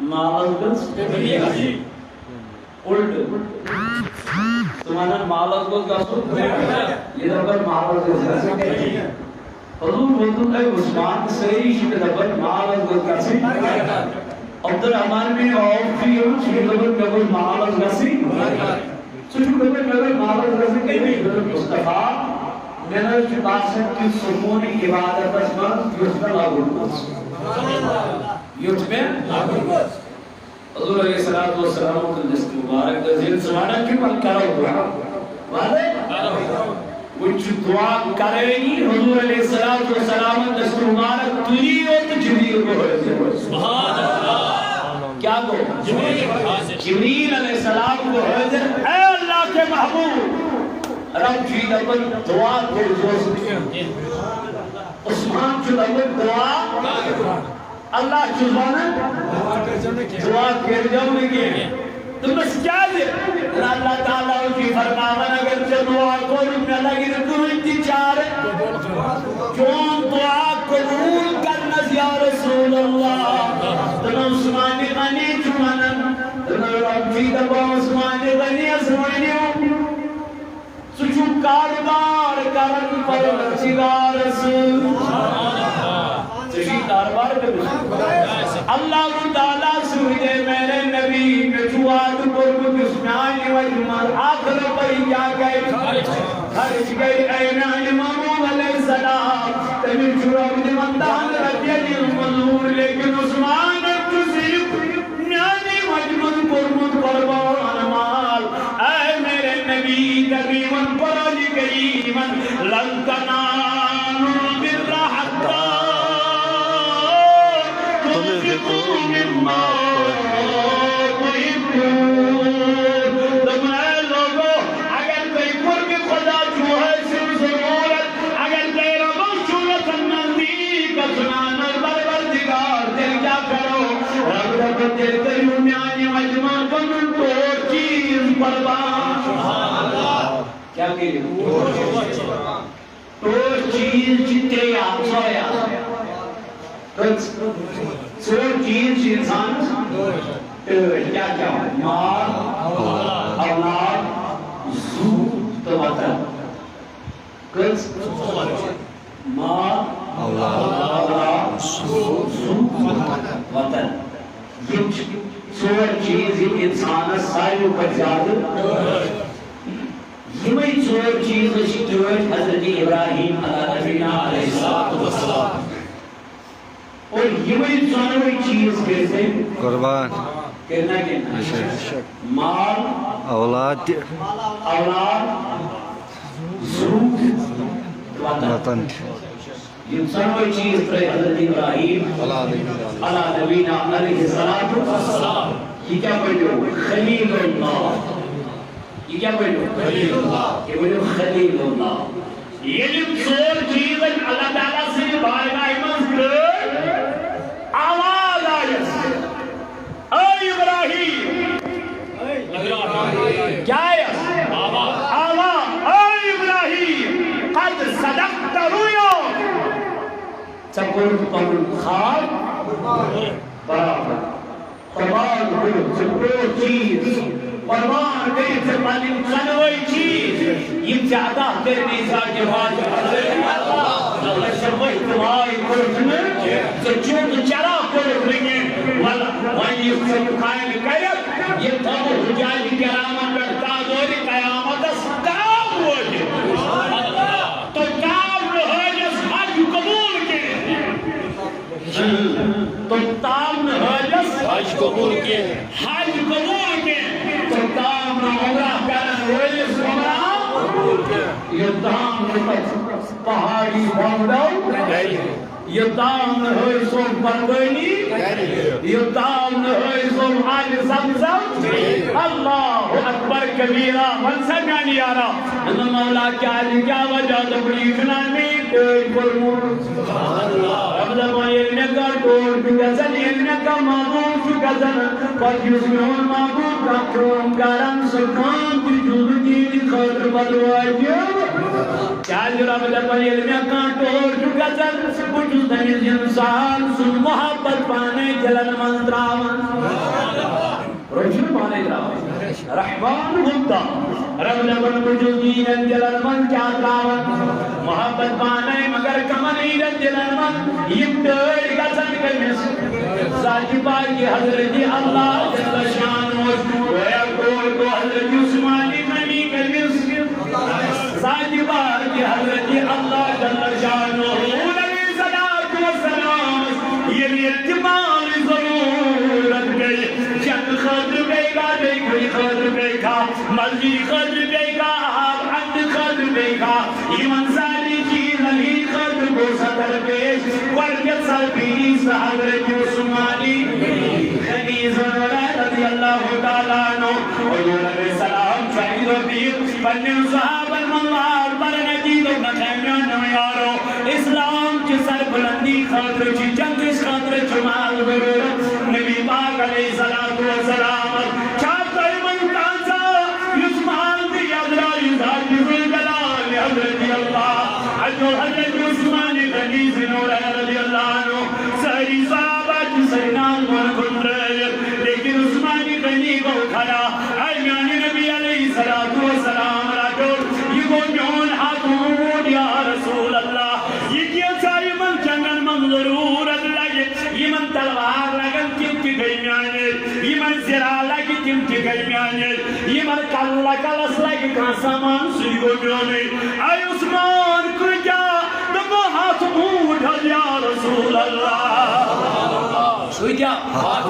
malls گژھِ الٹہٕ ژٕ وَنان مالس گوٚژھ گژھُن یہِ دَپان مالس گژھِ گژھُن حضور ووٚنُن اے عثمان سٲری چھِ مےٚ دَپان مالس گوٚژھ گژھٕنۍ عبدالرحمان بن عوف چھُ یِوان سُہ چھُ دَپان مےٚ گوٚژھ مالس گژھٕنۍ سُہ چھُ دَپان مےٚ گوٚژھ مالس گژھٕنۍ أمِس دوٚپ مصطفیٰ مےٚ نہ حظ چھُ باسان تیُتھ سکوٗن عبادتس منٛز یُس مےٚ لگُن اوس یُتھ مےٚ لگُن اوس حضور علیہ الصلوۃ والسلام دست مبارک دٔزِتھ ژٕ وَنان چھُکھ وۄنۍ کرو دعا وۄنۍ چھُ دعا کرٲنی حضور علیہ الصلوۃ والسلام دست مبارک تُلی تہٕ جبریل گوٚو حٲضِر سبحان اللہ کیا گوٚو جبریل علیہ السلام گوٚو حٲضِر اے اللہ کے محبوب رب چھُ یہِ دَپان دعا کٔرۍزیوس عثمان چھُ دَپان دعا اللہ چھُ وَنان دعا کٔرۍزیو نہٕ کینٛہہ دوٚپمَس کیٛازِ اللہ تعالیٰ چھُ فرماوان اگر ژےٚ دعا کوٚرُتھ مےٚ لگہِ نہٕ کٕہۭنۍ تہِ چارٕ چون دعا قبوٗل کرنس یا رسول اللہ دوٚپُن عثمان غنی چھُ وَنان دوٚپُن رب چھُ دَپان عثمان غنیَس ؤنِو ژٕ چھُکھ کاربار کران پروردگارس کاربار اللہ تعالیٰ سوئے میرے نبی میں چواد قرب کسنان وجمال آخر پر کیا گئے خرچ گئی اینان امام علیہ السلام تمہیں شراب دیمندان رضی المنور لیکن عثمان تصیب میانی وجمال قرب قربان مال اے میرے نبی تقریباً پرالی گئی من لنکنان البر حتی اگر کوئی قرب خدا چھو ہے صرف ضرورت اگر کوئی ربط صورت نزدیک اسنان پروردگار دل کیا کرو رب رب دل کریو میانی مجمع کنن تو چیز قربان کیا کریو تو چیز جتے آپ سویا ژور چیز چھِ اِنسانس ٹٲٹھ کیٛاہ کیٛاہ مال اولاد زُو تہٕ وطن کٔژ مال اولاد زُو وطن یِم چھِ ژور چیٖز یِم اِنسانس ساروٕے کھۄتہٕ زیادٕ یِمے ژور چیٖز چھِ ٹٲٹھ حضرت ابراہیم علیہ السلام اور یہی ژۄنوَے چیز کٔرۍ قربان کرنا مال اولاد زُو وطن یہ ژۄنوَے چیز ترٛٲے حضرت ابراہیم علیٰ نبینا علیہ السلام یہ کیا بنیو خلیل اللہ یہ کیا بنیو یہ بنیو خلیل اللہ یہ ژور چیز اللہ تعالیٰ سے بارگاہ منٛز کٔر آواز آیس اے ابراہیم کیا آیس آواز اے ابراہیم قد صدقت رؤیا ژےٚ کوٚرُتھ پنُن خواب برابر قربان کٔرِتھ ژےٚ ژور چیٖز قربان کٔرِتھ ژےٚ پنٕنۍ ژۄنوَے چیٖز یِم ژےٚ عطا کٔرۍ میٖثاقِ واضح اللہ چھےٚ ؤتھۍ واے کوٚرُتھ نہٕ ژےٚ چوٗنٛکہِ چرا کوٚرُتھ رٔنِتھ وۄنۍ یُس ژےٚ کامہِ کَرٮ۪کھ یہِ تھاوُکھ حُجاجِ کِرامن پٮ۪ٹھ تازورِ قیامتس تام وٲتِتھ تہٕ تام نہٕ حٲجس حج قبوٗل کٔرِتھ تہٕ تام نہٕ حٲجس حج قبوٗل کٔرِتھ تہٕ تام نہٕ عمرہ کرن وٲلِس عمرہ یوٚتام نہٕ تتھ پہاڑی بمبڈو یوٚتام نہٕ ہٲے سون قربٲنی یوٚتام نہٕ ہٲے سون آلہِ زمزم اللہ اکبر کبیرہ وَن سا میٛانہِ یارا مولا کیٛازِ کیٛاہ وجہ دوٚپُن یہِ چھُنا مےٚ ٹٲٹھۍ کوٚرمُت رب دَپان ییٚلہِ مےٚ کانٛہہ ٹوٹھ چھُ گژھان ییٚلہِ مےٚ کانٛہہ محبوٗب چھُ گژھان پتہٕ یُس میون محبوٗب کانٛہہ کٲم کران سُہ کٲم تہِ چھُس بہٕ تِہنٛدِ خٲطرٕ بدلٲوِتھ کیٛازِ رب دَپان ییٚلہِ مےٚ کانٛہہ ٹوٹھ چھُ گژھان بہٕ چھُس تٔمِس اِنسان سُنٛد محبت پانے دِلن منٛز ترٛاوان رحمان ہوتا رب لبن بجوگین دلن من کیا تراون محبت بانے مگر کمنین دلن من یمتر گزن کرنس ذاتی باقی حضرت اللہ جل شانوش ویقول کو حضرت عثمانی غنی کرنس ذاتی باقی حضرت اللہ جل شانوش نبی صلاة و سلام یہ اتمال ضرورت گئی جن خدر بیگا دیکھوئی خدر بیگا ملجی خدر بیگا عبد خدر بیگا ایمان سالی چیز علی خدر کو سطر پیش ورکت سلبی حضرت عثمانی غنی ضرورت رضی اللہ تعالیٰ عنہ حضور علیہ السلام شہید و پیر بنی صحاب المنوار پر نجید و نخیمیان نویارو اسلام کی سر بلندی خاطر چی جنگ اس خاطر چمال ضرورت نبی پاک علیہ السلام چاہتا ہے من کانسا یسمان دی ادرائی ذات ذوالجلال حضرت اللہ عجو حضرت عثمان غنی زنور رضی اللہ عنہ سہری صحابہ کی سرنان من کن رہے لیکن عثمان غنی کو اٹھایا ایمیان نبی علیہ السلام راجور یہ کو جون حاتمون یا رسول اللہ یہ کیا چاہی من جنگن من ضرورت لگے یہ من تلوار لگن کم کی گئی میانے یہ من زرا لگی کم کی گئی میانے یہ من کلا کلس لگی کان سامان سی گو میانے اے عثمان کجا دمو ہاتھ موٹھا یا رسول اللہ کجا ہاتھ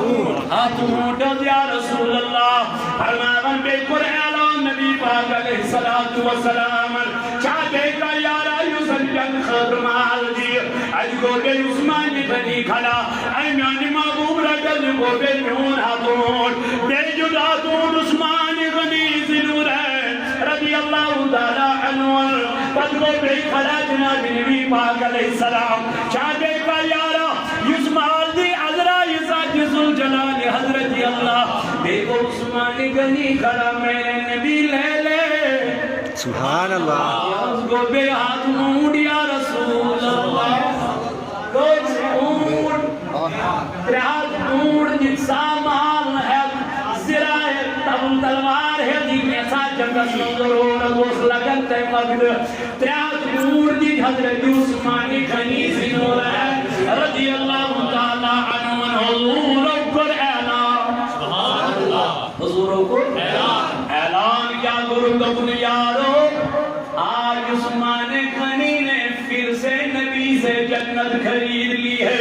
موٹھا یا رسول اللہ فرماون بے قرآن نبی پاک علیہ السلام چاہتے کا یارا یوسن جن خدر مال دی اج کو بے عثمان بنی کھلا ایمیانی محبوب رجل کو بے میون ہاتھون بے جداتون عثمان غنی زنور ہے رضی اللہ تعالیٰ عنہ پد کو بے کھلا جناب نبی پاک علیہ السلام چاہتے کا یارا یوسمال دی عذرا یزاد ذوالجلال حضرت اللہ بے کو عثمان غنی کھلا میرے نبی لے لے سبحان اللہ گو بے ہاتھ موڑ یا رسول اللہ کچھ موڑ ترہت موڑ جن سامان ہے زرہ ہے تلوار ہے جن ایسا جنگس ضرور گوش لگن تے مقد ترہت موڑ جن حضرت عثمان غنی زنور ہے رضی اللہ تعالیٰ عنہ حضور کو اعلان سبحان اللہ حضور کو اعلان کیا کرو کبن یارو آج عثمان غنی نے پھر سے نبی سے جنت خرید لی ہے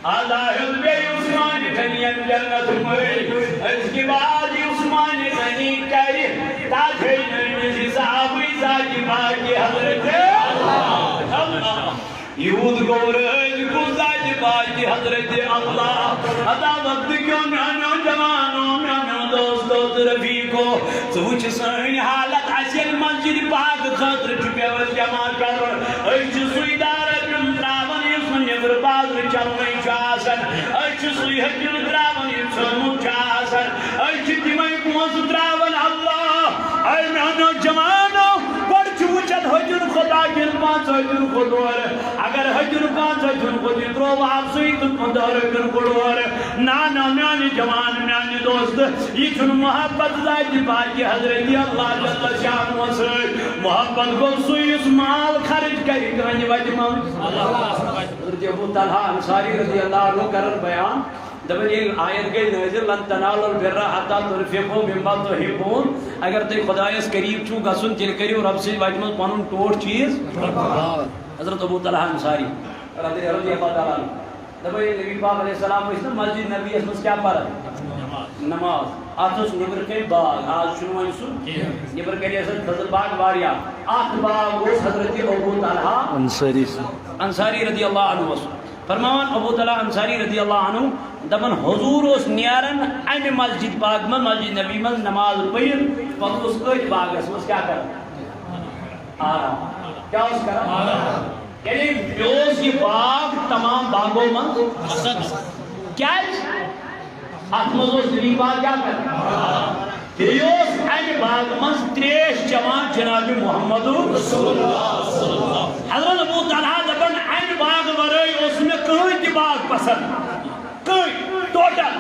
آدھائل بے عثمان غنی جنت ہوئی اس کے بعد عثمان غنی کہی تاکہ نبی صحابی ذاتی باقی حضرت یہود گورج گزاج باقی حضرت اللہ ادا وقت کیوں میانو جوانوں میانو دوستو رفیقو سوچ سہنی حالت عسل مسجد پاک خطر چکیور جمع کر ایچ سوئی دار جن تراون یسن یبر بازر چلوئی چاسن ایچ سوئی حجل تراون یسن چاسن ایچ دیمائی پونس تراون اللہ اے میانو جوانو چوچت حجر خدا گل پانچ حجر خدور اگر حجر پانچ حجر خدی درو آپ سویت مدار کر کڑور نانا میانی جوان میانی دوست یہ چون محبت ذاتی باقی حضرت اللہ جل شان وسر محبت کو سوی اس مال خرج کری کرنی وجمان حضرت ابو طلحہ انصاری رضی اللہ عنہ کرن بیان دبن یہ آیت گئی نازل لن تنالوا البر حتى تنفقوا مما تحبون اگر تے خدایس قریب چھو گسن تیل کریو رب سے واجمل پنن ٹوٹ چیز حضرت ابو طلحہ انصاری رضی اللہ تعالیٰ دبن نبی پاک علیہ السلام اس مسجد نبی اس کیا پڑھا نماز آتھس نبر کے باغ آج شنوائن سن نبر کے لیے فضل باغ واریا آتھ باغ اس حضرت ابو طلحہ انصاری رضی اللہ عنہ فرمان ابو طلحہ انصاری رضی اللہ عنہ دبن حضور اس نیارن این مسجد پاک من مسجد نبی من نماز پیر پس اس اج باغ اس کیا کر آرام کیا اس کر یعنی بیوز یہ باغ تمام باغوں من کیا اتمزوز دلی باغ کیا کر بیوز این باغ من تریش جوان جناب محمد رسول اللہ حضرت ابو طلحہ دبن این باغ ورئی اس میں کوئی دی باغ پسند کوئی ٹوٹل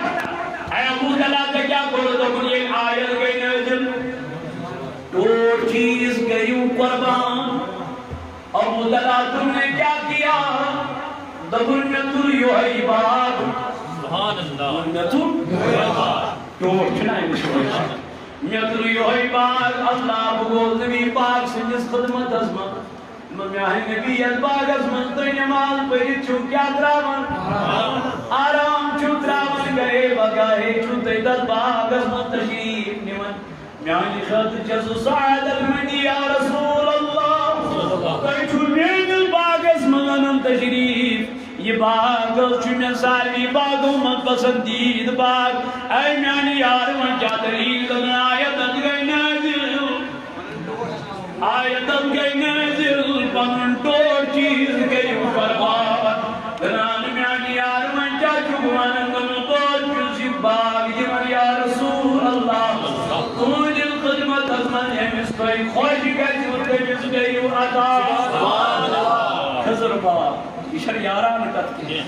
تعالیٰ کا کیا کرو تو یہ آیت گئی نازل تو چیز گئی قربان ابو تعالیٰ تم نے کیا کیا دبن میں تر یو ہے بات سبحان اللہ میں تر تو چنائیں مشہور میں تر یو ہے بات اللہ بگوز نبی پاک سنجس خدمت ازمت میں نبی ازباگ ازمت تو نماز پڑھی چھو کیا دراون آرام چھو دراون گئے بگاہے چھو تیدت باگ ازمت تشریف نمن میانی خط جسو سعادت منی یا رسول اللہ کوئی چھو نیدل باگ ازمانم تشریف یہ باغ چھو میں سالی باغوں من پسندید باغ اے میانی یار من جا دلیل دن آیتت گئی نازل آیتت گئی نازل پنن ٹور چیز گئی برباد دنان میانی یار من جا چکوان دن ٹور چیز باغ جمن یا رسول اللہ مجھے خدمت ازمن ہے مستوئی خوش گئی مردمز گئی عطا خضر باغ اشار یاران کرتے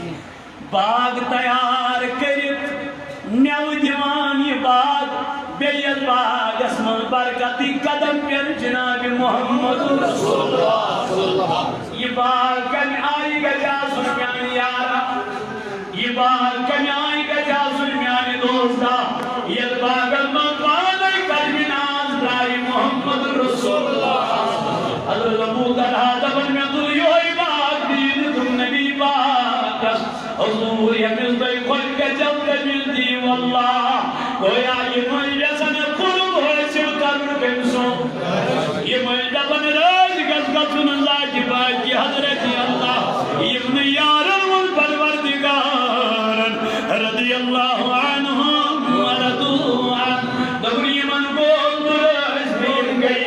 باغ تیار کرت میو دیوان یہ باغ بیت باغ اسمان برکتی قدم پر جناب محمد رسول اللہ یہ باغ کن آئی گا جا سلمیان یارا یہ باغ کن آئی گا جا سلمیان دوستا یہ باغ المقبال قلب ناز دائی محمد رسول اللہ حضرت ابو طلحہ دبن میں دلیوئی باغ دین تم نبی باغ حضور یمز بے خلق جلد ملتی واللہ گویا یہ مجلسن قرب ہوئے سل کرن کنسو یہ مجلسن راج گزگتن اللہ کی باقی حضرت اللہ ابن یارن والپروردگارن رضی اللہ عنہم ورضو عن دبری من بول درس بین گئی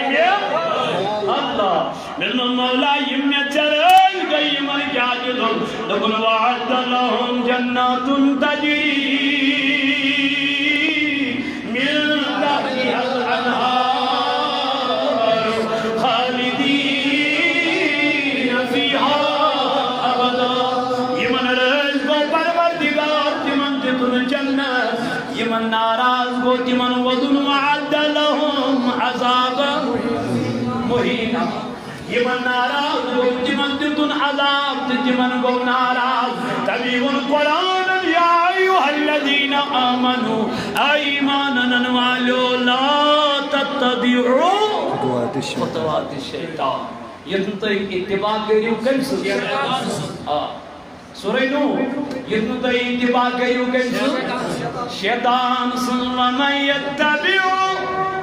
اللہ من مولا یمن چرل گئی من کیا جدو دبن وعد لهم جنات تجری من تحتها الانہار خالدین فیہا ابدا یمن رز کو پروردگار تمن جتن جنت یمن ناراض کو تمن وذن وعد لهم عذابا مہینہ یمن ناراض کو تمن جتن عذاب تمن کو ناراض تبیغ القرآن یا ایوہ الذین آمنوا ایمانن والو لا تتبعوا خطوات الشیطان یہ تو اتباع کریو کنسو سورہ نو یہ تو اتباع کریو کنسو شیطان سن ومن یتبعو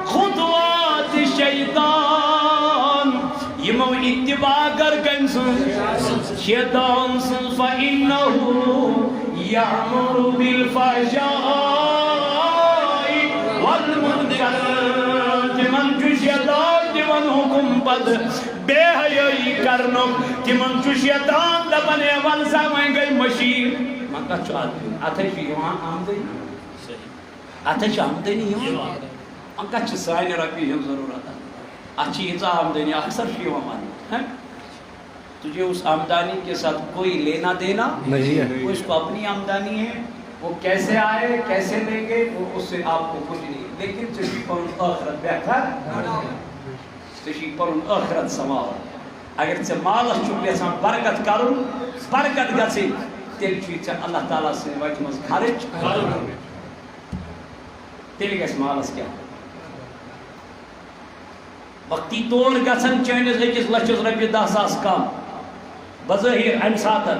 خطوات الشیطان یہ مو اتباع کر کنسو شیطان سن فإنہو یعمر بالفحشاء والمنکر تمن چو شیطان تمن حکم پد بے حیائی کرنو تمن چو شیطان دبنے والسا میں گئی مشیر من کہا چو آتے چو یوان آمدنی آتے چو آمدنی یوان من کہا چو سائن ربی ہم ضرورت ہے اچھی اتنا آمدنی اکثر شیوہ مانی تجھے اس آمدانی کے ساتھ کوئی لینا دینا نہیں ہے وہ اس کو اپنی آمدانی ہے وہ کیسے آئے کیسے لیں گے وہ اس سے آپ کو کچھ نہیں لیکن تشریح پر ان آخرت بہتر تشریح پر ان آخرت سماؤ اگر سے مال چکے ساں برکت کرن برکت گسی تیل چیز اللہ تعالیٰ سے وجہ مز خارج تیل گس مالس کیا وقتی طور گسن چینس اکس لچس رپی 10,000 کم بظاہر ام ساتن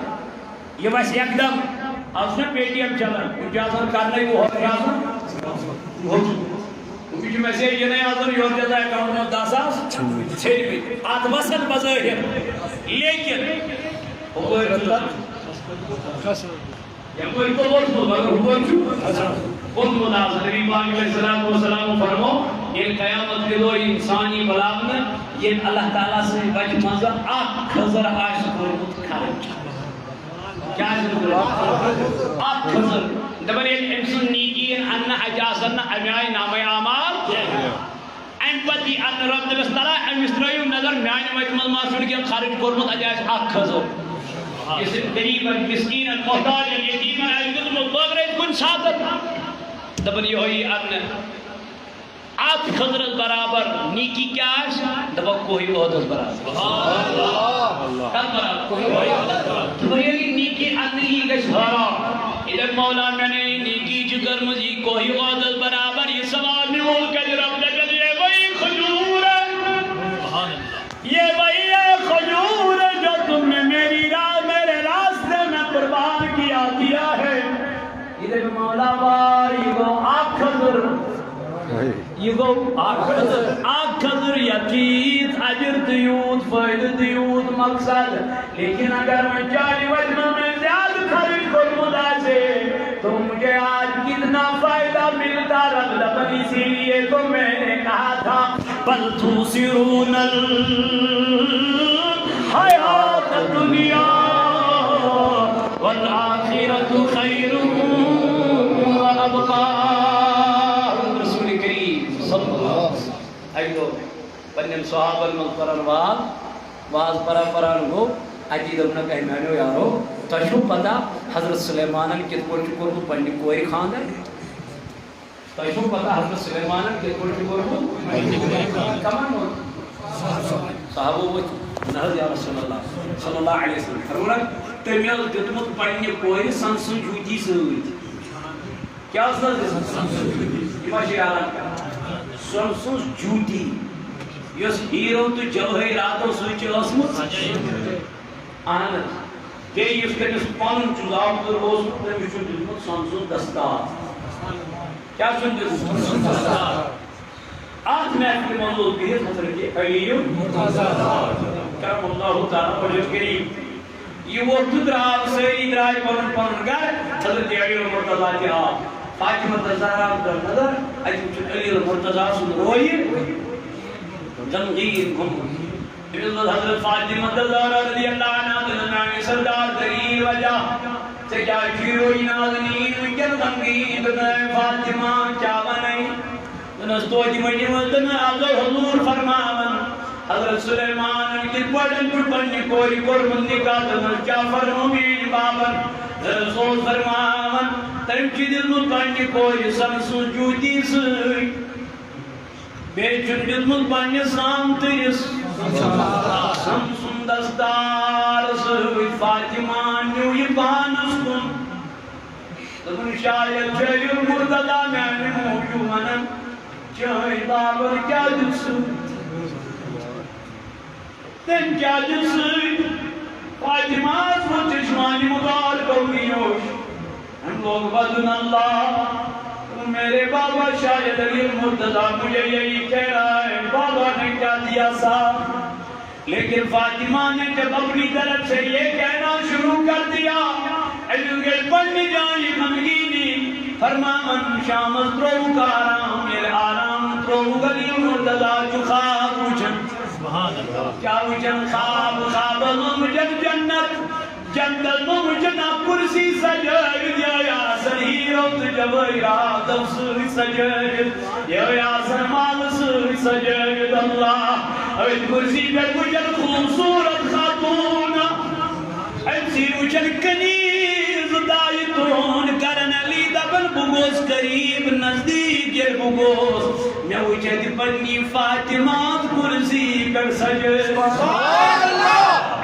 یہ بس یک دم آج نا پے ٹی ایم چلن اجازت کرنے وہ ہوتا ہے کچھ میسیج یہ نہیں آزر یہ ہوتا ہے اکاؤنٹ میں 10,000 چھڑ بھی آت وسط بظاہر لیکن وہ رتت یا کوئی تو وقت ہو مگر ہوا چھو خود مناظر نبی پاک علیہ السلام فرمو یہ قیامت کے دو انسانی بلاغنا یہ اللہ تعالیٰ سے وجہ منظر آپ خضر آئیس قرمت خارج کیا ہے آپ خضر دبر یہ انسان نیکین انہ اجازن امیائی نام اعمال این پتی ان رب دبسترہ ان مسترائیو نظر میانی وجہ منظر کی خارج قرمت اجائز آپ خضر اس قریبا مسکینا محتاجا یتیما عزیزم الضغر کن ساتت دبن یہی ارن آت خضرت برابر نیکی کیا دبا کوئی عہدت برابر کل برابر دبا یہی نیکی ارنی گشارا ادھر مولا میں نے نیکی جگر مجھے کوئی عہدت برابر یہ سوال میں ہو کر رب جگل یہ وہی خجور ہے یہ وہی خجور ہے جو تم نے میری راہ میرے راستے میں قربان کیا دیا ہے ادھر مولا بھائی وہ آگ خضر یہ گو آگ خضر یقید عجر دیود فائدہ دیود مقصد لیکن اگر میں 40 وجہ میں زیادہ خرید کر مدہ سے تو مجھے آج کتنا فائدہ ملتا رب لبن اسی لیے تو میں نے کہا تھا بل توسرون الحیات الدنیا والآخرت خیر وابقا رسول کریم صلی اللہ علیہ وسلم ایو پنن صحابہ المنقرن واز پران گو اتی دبنا کہنانو یارو تشو پتا حضرت سلیمانن کت کوٹ کرو پنی کوئی خاندر تشو پتا حضرت سلیمانن کت کوٹ کرو پنی کوئی خاندر کمان ہو صحابہ وہ نہ یا رسول اللہ صلی اللہ علیہ وسلم فرمایا تمیل دتمت پنی کوئی سنسن جوتی سوت کیا سن سنسن جوتی یہ سنسن جوتی یس ہیرو تو جوہراتو سوچ اسمت آنند بیٚیہِ یُس تٔمِس پَنُن چھُ زامتُر اوسمُت تٔمِس چھُ دیُتمُت سۄنہٕ سُنٛد دستار کیٛاہ چھُن دیُتمُت سۄنہٕ سُنٛد دستار اَتھ محفلہِ منٛز اوس بِہِتھ حضرت علی کرم اللہ تعالیٰ وجہ کریم یہ ووت تہٕ درٛاو سٲری درٛاے پَنُن پَنُن گَرٕ حضرت علی المرتضیٰ تہِ آو فاطمہ الزہرا کٔر نظر اَتہِ وٕچھُن علی المرتضیٰ سُنٛد رویہِ زنجیر گوٚمُت حضرت فاطمہ الزہرا رضی اللہ عنہ دنیا سردار دلیل وجہ سے کیا چیروئی نازنین وکر غمگین دنیا فاطمہ کیا بنائی دنستوجی مجمدن آزو حضور فرماون حضرت سلیمان کی پڑھن پڑھنی کوئی قربن نکاہ دنس جعفر مبین بابن رسول فرماون ترم چی دل مل پڑھنی کوئی سنسو جوتی سوئی بیچن دل مل پڑھنی سام تیس سمسن دستار سوئی فاطمہ نیوی پانس کن دبن شاید جلی المرتضی میں موجودن چاہی بابر کیا جسو تن کیا جسو فاطمہ اسم چشمانی مدار کوگیوش ہم لوگ بدن اللہ میرے بابا شاید علی المرتضی مجھے یہی کہہ رہا ہے بابا نے کیا دیا سا لیکن فاطمہ نے جب اپنی طرف سے یہ کہنا شروع کر دیا علم کے پڑھنے جائیں غمگینی فرماون شامل ترو کا آرام میرے آرام ترو علی المرتضی جو خواب وچن کیا وچن خواب مجھن جنت جنگل مجھنا کرسی سجائد یا یاسر ہیروت جوائرات سوئی سجائد یا یاسر مال سوئی سجائد اللہ اوید کرسی پر مجھن خوبصورت خاتون ایسی مجھن کنیز دائیتون کرن علی دبن بگوز قریب نزدیک گر بگوز میں وجد پنی فاطمہ کرسی پر سجائد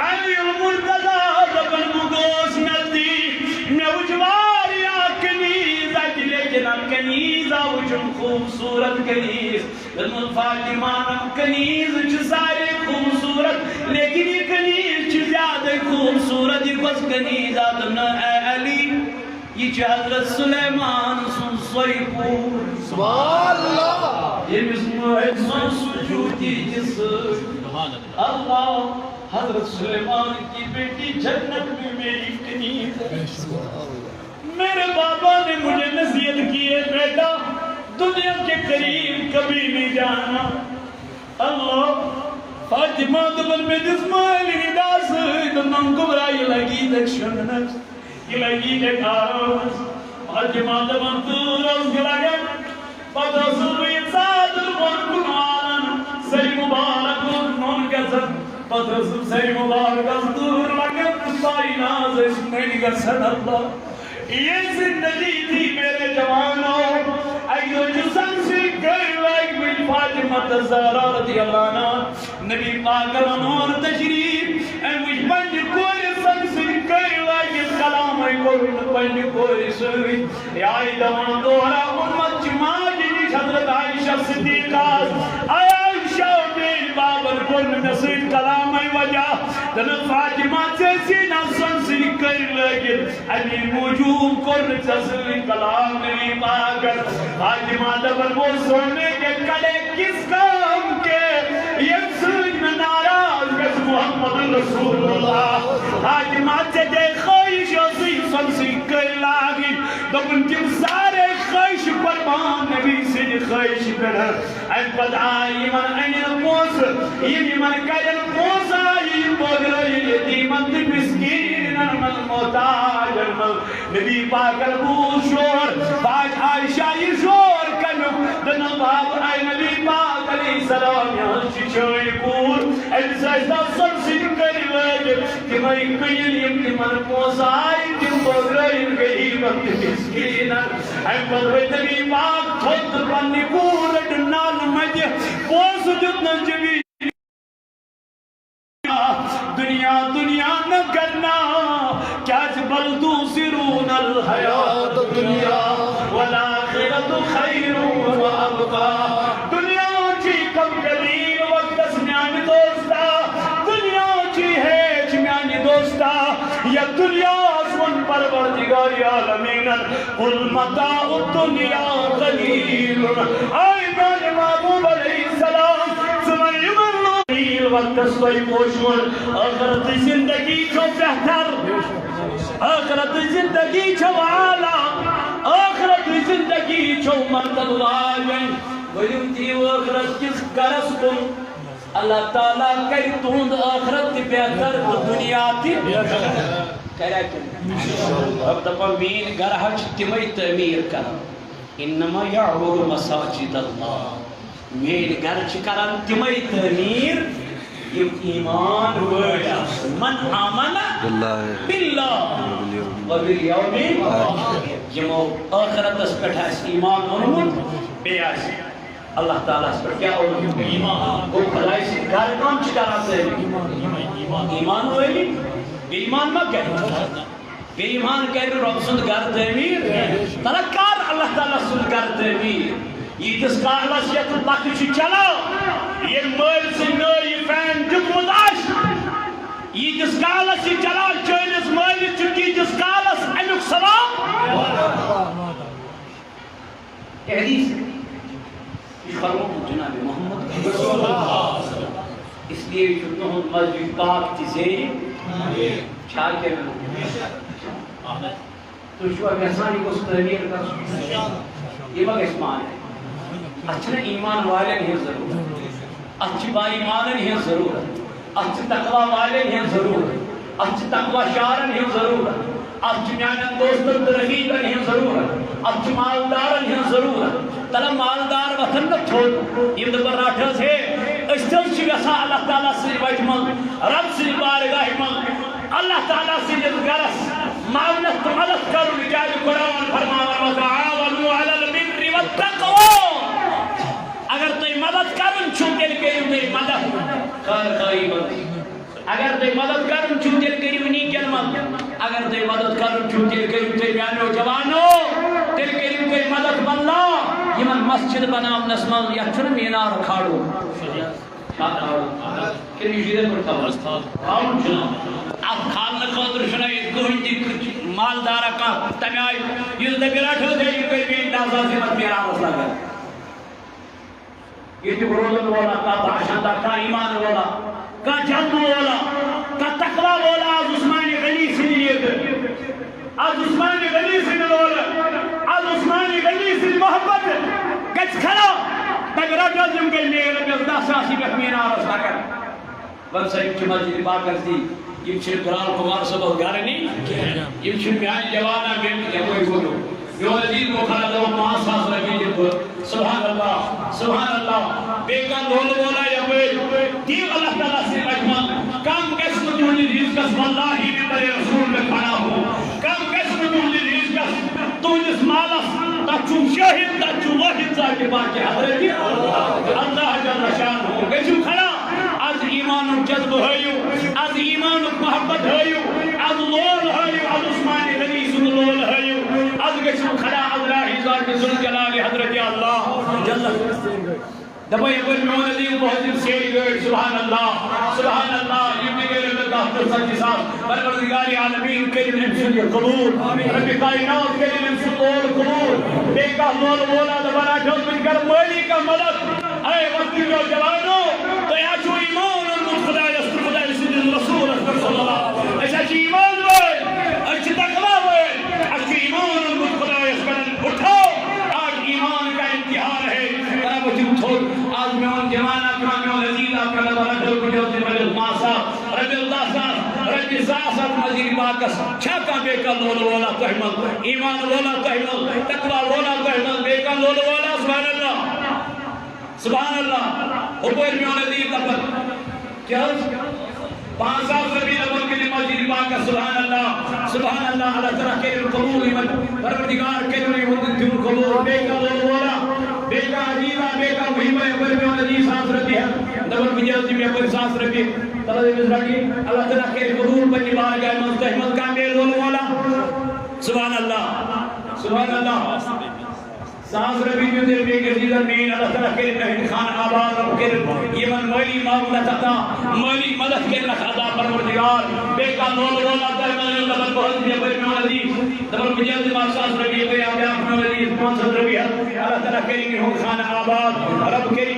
علی المرتضی دبن بگوز نزدیک میں وجواری کنیز لیکن کنیز وجن خوبصورت کنیز دنمت فاطمہ کنیز چھ سارے خوبصورت لیکن یہ کنیز چھ زیادہ خوبصورت یہ بس کنیز آدم اے علی یہ چھ حضرت سلیمان سن سوئی پور سبحان اللہ یہ مسموعید سن سجوتی جس اللہ حضرت سلیمان کی بیٹی جنت میں میری کنیز ہے میرے بابا نے مجھے نصیحت کی ہے بیٹا دنیا کے قریب کبھی نہیں جانا اللہ فاطمہ دبن میں جسمانی نداس دنم کبرا یہ لگی دکشننس یہ لگی دکھاروس فاطمہ دبن دورس گلگن پتہ سلوی ساد المرکنان سی مبارک نون گزن پتہ سی مبارک دور لگن سائی ناز اس میں گسن اللہ یہ زندگی تھی میرے جوانوں فاطمہ زہرا رضی اللہ عنہ نبی پاک نور تشریف مجھ پنج کوئی سنسری کئی لائی کلام کرن پنج کوئی سوئی یا دوان دورا امت چماجی حضرت عائشہ صدیقہ اے عائشہ بین بابر کرن نصیب کلام وجہ دن فاطمہ سے سینہ سنسری کئی لائی ابھی موجود کرن تصویر کلام نبی پاک فاطمہ دبر وہ سونے کے کڑے کس کام کے یہ سوچ میں ناراض کس محمد رسول اللہ فاطمہ سے دے خواہش اسی سنسری کئی لائی دبن جب سارے خواہش قربان نبی سے خواہش کرا این پد آئی من این موس یہ من کجل موس آئی بغر یتیمت مسکین من محتاج نبی پاک ابو شور باج عائشہ یہ شور کنو دن باب آئی نبی پاک علیہ السلام یہاں شیشوئی کور این سجدہ سنسر کری لگے کہ میں کئی یم من موس آئی تم بغر یتیمت مسکین این پد نبی پاک خود پنی کور ڈنال مجھے پوس جتنا جبی دنیا دنیا نہ کرنا کیا بل دوسرون الحیات دنیا والآخرت خیر و ابقا دنیا چی کم قدیر وقت اسمیانی دوستا دنیا چی ہے چمیانی دوستا یا دنیا اسمن پروردگار عالمین قل متاع الدنیا قلیل آئیدان محبوب علیہ السلام سمائی مرلو وقت سوئی پوشون آخرت زندگی کو بہتر آخرت زندگی چھو عالا آخرت زندگی چھو مرتد واجن ویم تیو آخرت کس گرس کن اللہ تعالیٰ کئی توند آخرت بہتر دنیا تھی کرا کن اب دفعہ مین گرہچ تمہیں تعمیر کرا انما یعبر مساجد اللہ مین گرچ کرن تمہیں تعمیر یہ ایمان ہویا من آمن باللہ وبالیوم یمو آخرت اس پٹھ اس ایمان انہوں بے آسی اللہ تعالیٰ اس پر کیا ایمان وہ بھلائی سے گھر کام چکارا سے ایمان ہوئے گی بے ایمان مت کہہ بے ایمان کہہ رہے رب سند گھر تعمیر ترکار اللہ تعالیٰ سند گھر تعمیر یہ جس کارلس یہ لکھ چھ چلو یہ مل سے نئی فین دکمت آش یہ جس کارلس یہ چلا چٲنِس مٲلِس چھُ تیٖتِس کالس امیُک ثواب یہ حدیث یہ فرموت جناب محمد اس لیے تہنٛد مسجد پاک تہِ زینہِ چھا کیٛاہ تُہۍ چھُوا یژھان یہِ گوٚژھ تعمیٖر گژھُن یہِ ما گژھِ مانٕنۍ اتھ چھنہٕ ایمان والٮ۪ن ہٕنٛز ضروٗرت اتھ چھِ با ایمانن ہٕنٛز ضروٗرت اتھ چھِ تقوا والٮ۪ن ہٕنٛز ضروٗرت اتھ چھِ تقوا شارن ہٕنٛز ضروٗرت اتھ چھِ میانٮ۪ن دوستن تہٕ رفیقن ہٕنٛز ضروٗرت اتھ چھِ مالدارن ہٕنٛز ضروٗرت تلہ مالدار وتھن نہٕ تھوٚد یِم دپن رٹ حظ ہے أسۍ تہِ حظ چھِ یژھان اللہ تعالیٰ سٕنٛدِ وجہ منٛز رب سٕنٛدِ بارگاہہِ منٛز اللہ تعالیٰ سٕنٛدِس گرس معاونت تہٕ مدد کرُن کیٛازِ قرآن فرماوان وتعاونوا علی البر والتقوى اگر تُہۍ مدد کرُن چھُو تیٚلہِ کٔرِو تُہۍ مدد خٲری منٛز اگر تُہۍ مدد کرُن چھُو تیٚلہِ کٔرِو نیٖکٮ۪ن منٛز اگر تُہۍ مدد کرُن چھُو تیٚلہِ کٔرِو تُہۍ میٛانیو جوانو تیٚلہِ کٔرِو تُہۍ مدد واللہ یِمن مسجد بناونس منٛز یتھ چھُنہٕ مینار کھالُن اتھ کھالنہٕ خٲطرٕ چھُنہٕ ییٚتہِ کٕہٕنۍ تہِ مالدارا کانٛہہ تمہِ آیہِ یُس دپہِ رٹ حظ ہے یہِ کٔرۍ میٛٲنۍ نظر یِمن مینارس لگن ییٚتیُک روزن وولا کانٛہہ باشندا کانٛہہ ایمان وولا کانٛہہ جلدٕ وولا کانٛہہ تقوا وولا آز عثمانِ غنی سٕنٛدِ ییٚتہِ آز عثمانِ غنی سٕنٛدِ لولہٕ آز عثمانِ غنی سٕنٛدِ محبت گژھِ کھڑا دپہِ رٹ حظ یِم گٔے مےٚ رۄپیس 10 ساس یہِ گژھِ مینارس لگن وۄنۍ سا یِم چھِ مسجد پاکس دِنۍ یِم چھِ بِلال کُمار صٲبس گرٕ نِنۍ یِم چھِ میٛانہِ جوانا بیٚنہِ یپٲرۍ ووٚنُو میون عزیز مُخرا دپان 5 ساس رۄپیہِ دِمہٕ بہٕ سبحان اللہ بیٚیہِ کانٛہہ لولہٕ وولا یپٲرۍ دِیِو اللہ تعالیٰ سٕنٛدِ وجہ منٛز کم گژھِ نہٕ تُہنٛدِس رِزقس واللہ بِطرِ رسول میں کھڑا ہو کم گژھِ نہٕ تُہنٛدِس رِزقس تُہنٛدِس مالس تتھ چھُم شاہد تچو واحد ذات پاک حضرت اللہ جل شانہ گژھو کھڑا از ایمان جذب ہائیو از ایمان محبت ہائیو از لول ہائیو از عثمان غنی سن لول ہائیو از گژھو کھڑا از راہی ذات ذوالجلال حضرت اللہ جل دبئی اگر میون عظیم بہت سیری گئے سبحان اللہ یہ بغیر اللہ پر سچ صاحب پروردگار عالمین کریم انسان قبول رب کائنات کریم انسان قبول بے کا لول مولا دوبارہ جل من کر مولی کا مدد اے وقتی جو جوانو تو یا جو ایمان ان خدا یستر خدا یسید رسول صلی اللہ ایسا چی ایمان ہوئے اچھی تقوی ہوئے اچھی ایمان ان خدا یسکن اٹھاؤ آج ایمان کا امتحان ہے رب جھوٹو آج میون جوانہ کا میون عزیز آپ کا لبا رجل کو جو رب الماسا رب اللہ صاحب رب زاست مزید باکس چھاکا بے کا لول والا تحمل ایمان والا تحمل تقوی والا تحمل بے کا لول والا سبحان اللہ اوپر میون عزیز لبا کیا 5 سال ربی الاول کے لیے مسجد پاک کا سبحان اللہ اللہ تعالیٰ کے قبول پروردگار کے لیے وہ قبول بے کا لول والا بے کا عزیزہ بے کا مہمہ اوپر میون عزیز سانس ربی ہے نبر بجلتی میں اوپر سانس ربی اللہ تعالیٰ کے قبول بنی بارگاہ مستحمد کامل لول والا سبحان اللہ سانس ربی میں دل بے گزیدہ مین اللہ تعالیٰ کے مہد خان آباد رب کے یمن مولی معاملت عطا مولی مدد کے لکھادا پروردگار بے کا لول والا تحمل لبن بہت بھی اپر میون عزیز دبر بجلتی میں سانس ربی بے آبیاء میون عزیز 500 ربی ہے اللہ تعالیٰ کے مہد خان آباد رب کے